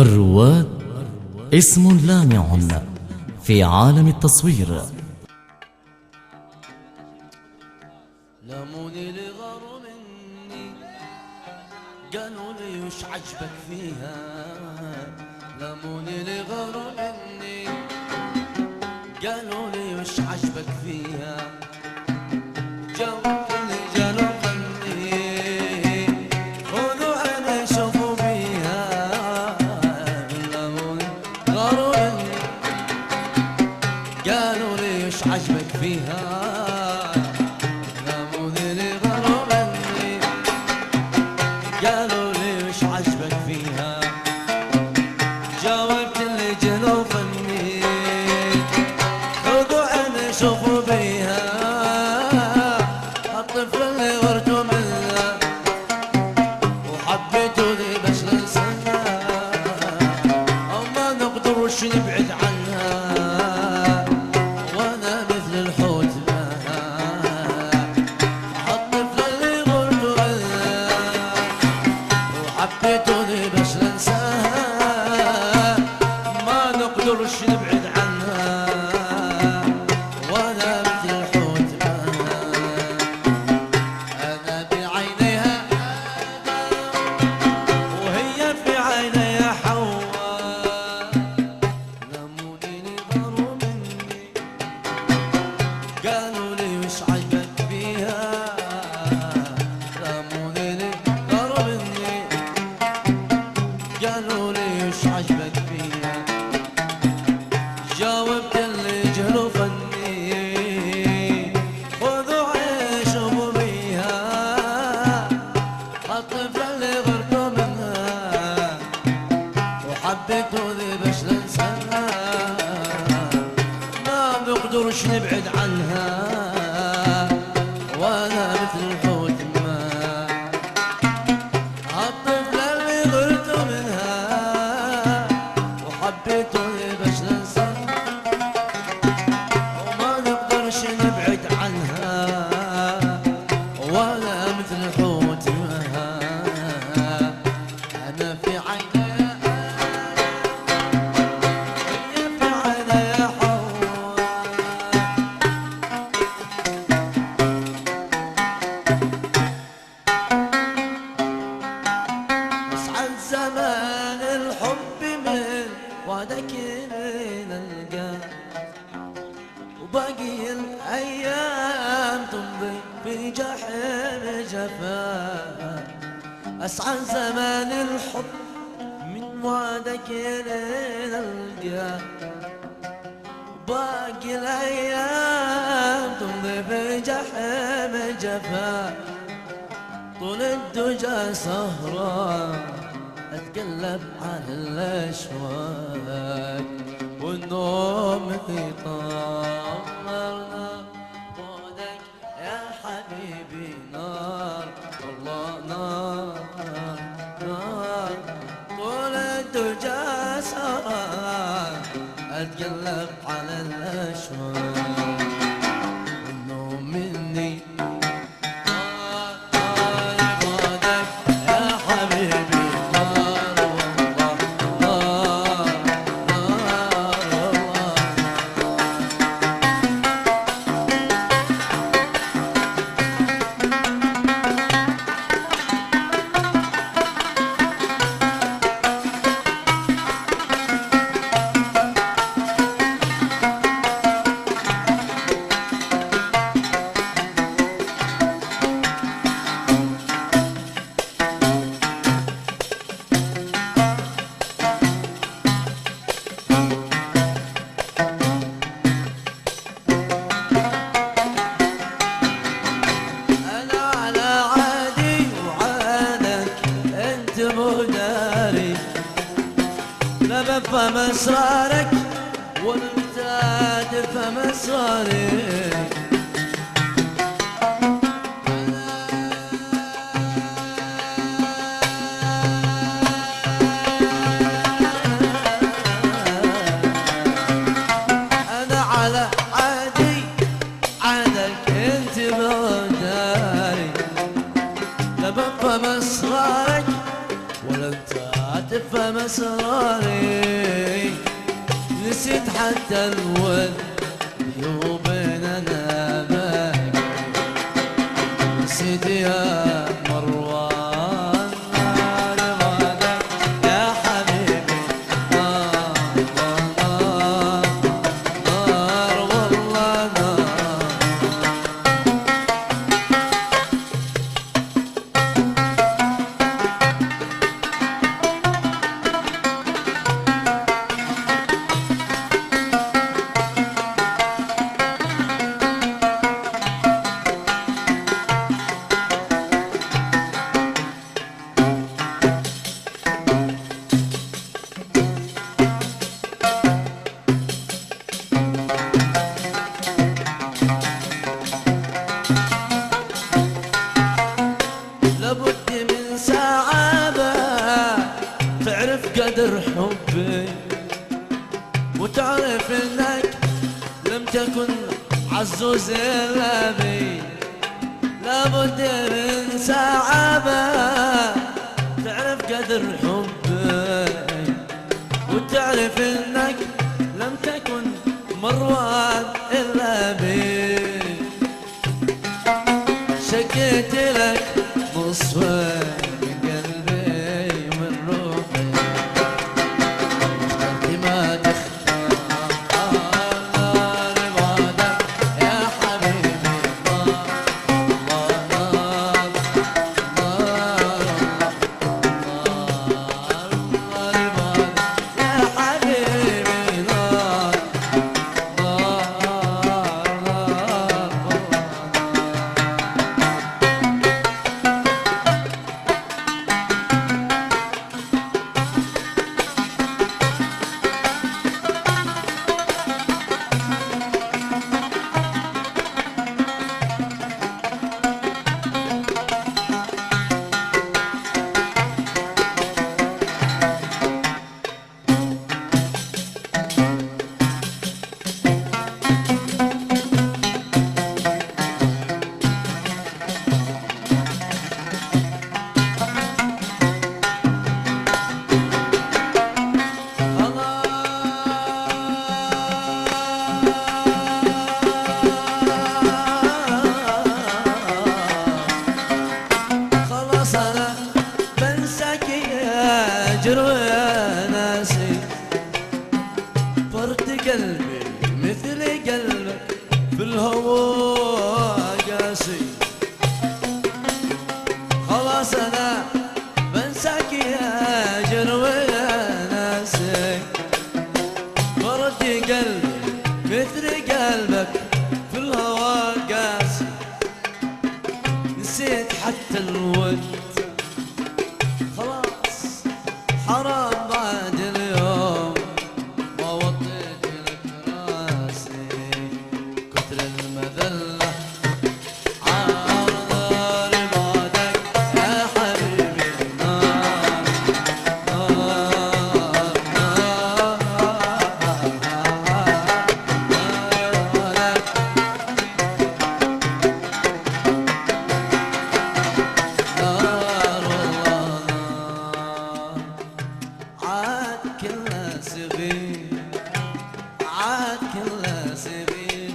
الرواد اسم لامع في عالم التصوير. لموني لغار مني قالوا لي وش عجبك فيها، لموني لغار مني قالوا لي وش عجبك فيها، جاوبت اللي جالوا مني خذوا عيني شوفوا بيها، لموني غاروا مني قالوا لي وش عجبك فيها، قالوا لي وش عجبك فيها، جاوبت اللي جنوا فني خذوا عيني شوفوا بيها، الطفل اللي ورثوا منها وحبيته ذي بس ننساها، وما نقدر وش نبعد عنها، وانا مثل الحوت حبيتوني بس ننساها، ما نقدرش نبعد عنها، وانا مثل الحوت معها، انا بعينيها وهي في عينيها حواء، لموني نظروا مني قالوا لي وش عجبك فيها، لموني نظروا مني قالوا لي وش عجبك فيها، جاوبت اللي جهلوا فني خذوا عيشوا بيها، الطفل اللي غرقوا منها وحبيته ذي بس ننساها، ما نقدرش نبعد عنها، وانا مثل الحوت حبيتوني بس ننسى، وما نقدرش نبعد عنها، وانا مثل الحوت معها، انا في عينيها هي في عينيها حواء، اسعد زمان الحب من وعدك نلقى، وباقي الأيام تمضي في جحيم جفا، أسعى زمان الحب من وعدك نلقى، وباقي الأيام تمضي في جحيم جفا، طول الدجى سهران اتقلب على الاشواق، والنوم يطمرنا بعدك يا حبيبي نار، والله نار نار، طول الدجى سهران اتقلب على الاشواق، والنوم مني لا بفهم اسرارك ولا انت تفهم اسراري، انا على عادي عادك انت موداري، لا بفهم اسرارك ولا انت تفهم اسراري. صاري نسيت حتى الود وبيننا باقي نسيت يا مروان نار بعدك يا حبيبي نار نار نار والله نار لابد من سعادة تعرف قدر حبي وتعرف انك لم تكن عزوز الا بي لابد من سعادة تعرف قدر حبي وتعرف انك لم تكن مروان الا بي شكيت لك مصفى من قلبي ومن روحي انت ما تختار نار بعدك يا حبيبي نار نار نار نار بعدك يا حبيبي نار نار نار خلاص انا بنساك يا جروي ناسي فرد قلبي مثل قلبك في الهوى قاسي خلاص انا بنساك يا جروي ناسي فرد قلبي مثل قلبك في الهوى قاسي نسيت حتى الود خلاص حرام بعد اليوم ما وطيت لك راسي كتر المذلة عار نار بعدك يا حبيبي نار نار نار بعدك نار والله نار عاد كلها سبيل عاد كلها سبيل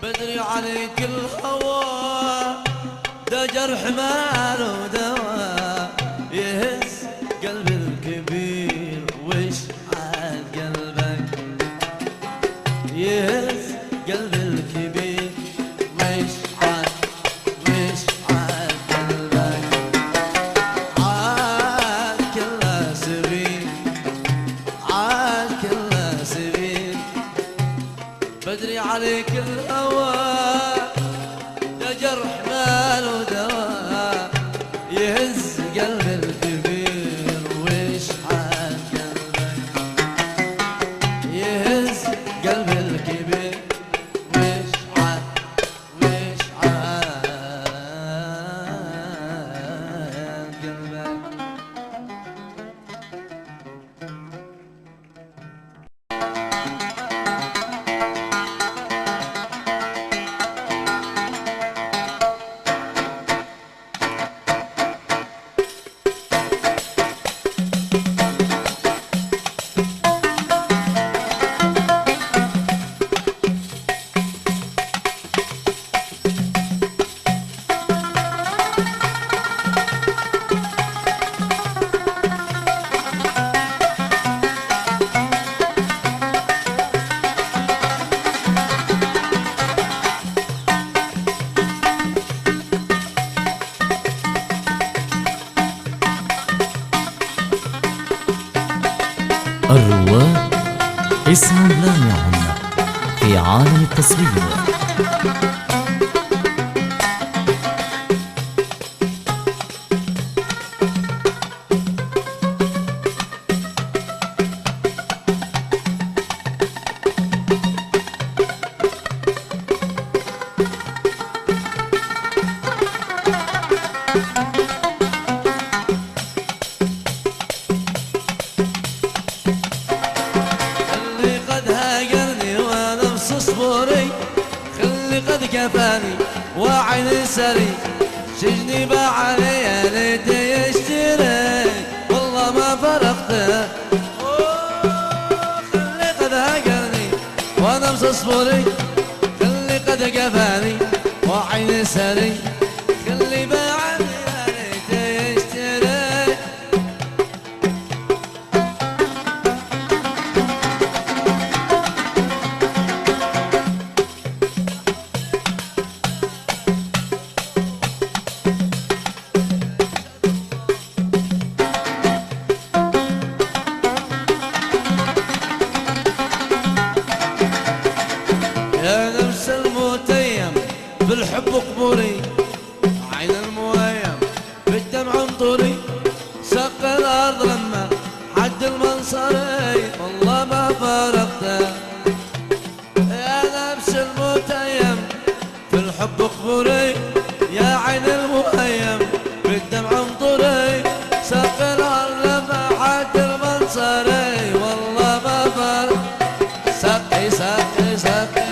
بدري عليك الهوى ده جرح ماله دواء يهز قلبي الكبير وش عاد قلبك يهز قلبي الكبير وش عاد قلبك عاد كلها سبيل عاد كلها سبيل بدري عليك الهوى ده جرح ماله دواء يهز قلبي الكبير وش عاد قلبك يهز قلبي الكبير وش عاد قلبك الرواد اسم لامع في عالم التصوير. كفاني وعين سري سجني باعني يا ليت يشتري والله ما فرقته خلي قد هجرني وانا مصصبري خلي قد كفاني وعين سري خلي باعني يا ليت يشتري بالحب قبوري عين المويم بالدمع انطري سق الارض لما حد المنصري والله ما فارقته يا نفس المتيم بالحب قبوري يا عين المويم بالدمع انطري سق الارض لما حد المنصري والله ما فارق سقي سقي سقي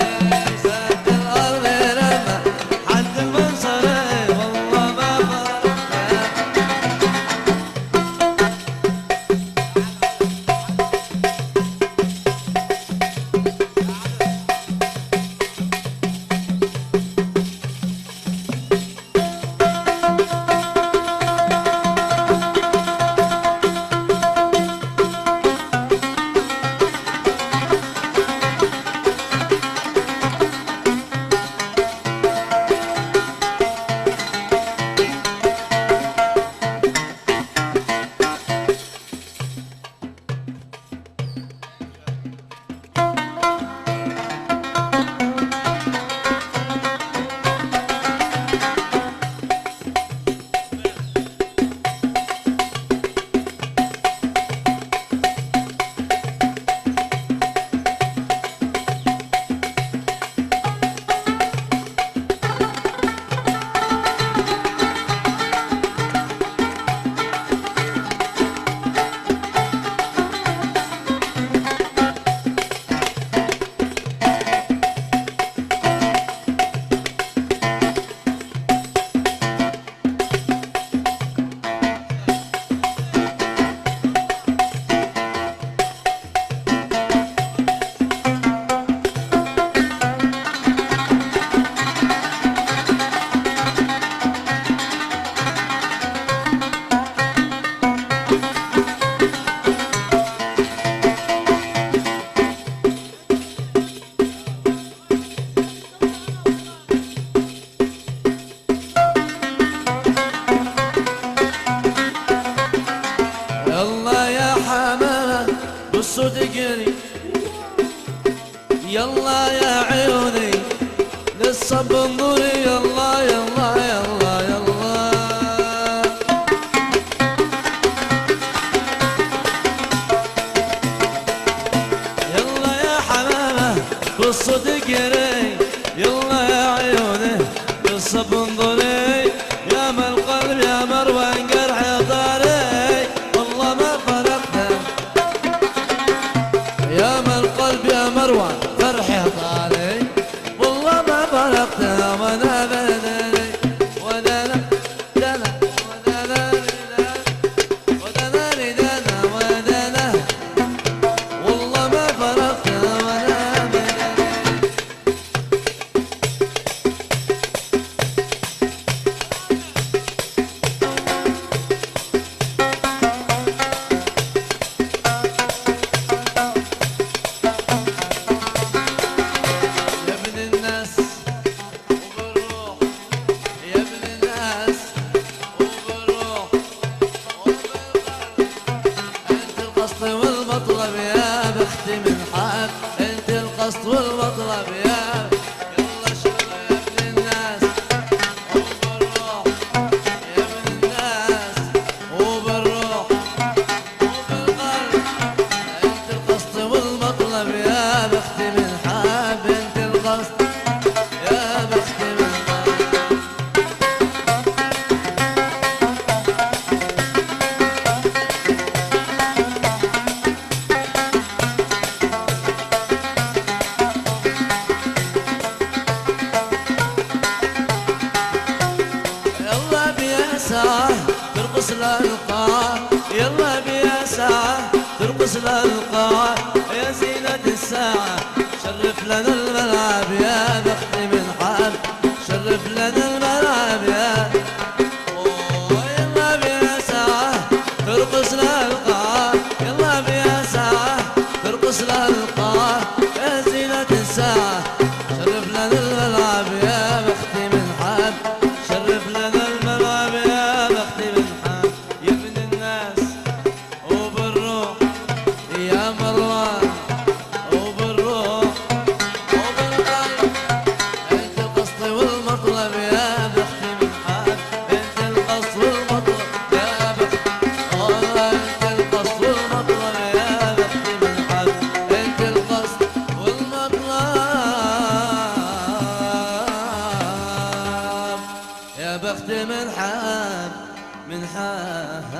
صدقني يلا يا عيوني للصب انظري يلا يلا يلا يلا يلا يا حمامة بالصدقني يلا يا عيوني للصب انظري يا ما القلب يا مروان قرح طاري والله ما فرقته يا ما القلب يا مروان فرحي طالي والله ما فرقته وانا بدني وانا دنا وانا ردنا ودنا والله ما فرقته وانا بدني والمطلب يا بختي من حب انت القصد والمطلب يا يلا شوف يا ابن الناس وبالروح يا ابن الناس وبالروح وبالقلب انت القصد والمطلب يا بختي من حب انت القصد يا بختي من يلا بيا ساعة ترقص للقاع يلا بيا ساعة ترقص للقاع يا زينة الساعة شرف لنا الملعب يا بختي من حب شرف لنا الملعب يا يلا بيا ساعة ترقص للقاع يلا بيا ساعة ترقص للقاع يا زينة الساعة شرف لنا الملعب يا بختي من حب شرف لنا الملعب يا بختي من حب يا ابن الناس وبالروح يا مروان وبالروح وبالقلب انت القصد والمطلب يا بختي من حب انت القصد والمطلب يا بختي والله انت القصد والمطلب يا بختي من حب انت القصد والمطلب يا بختي من حب من حب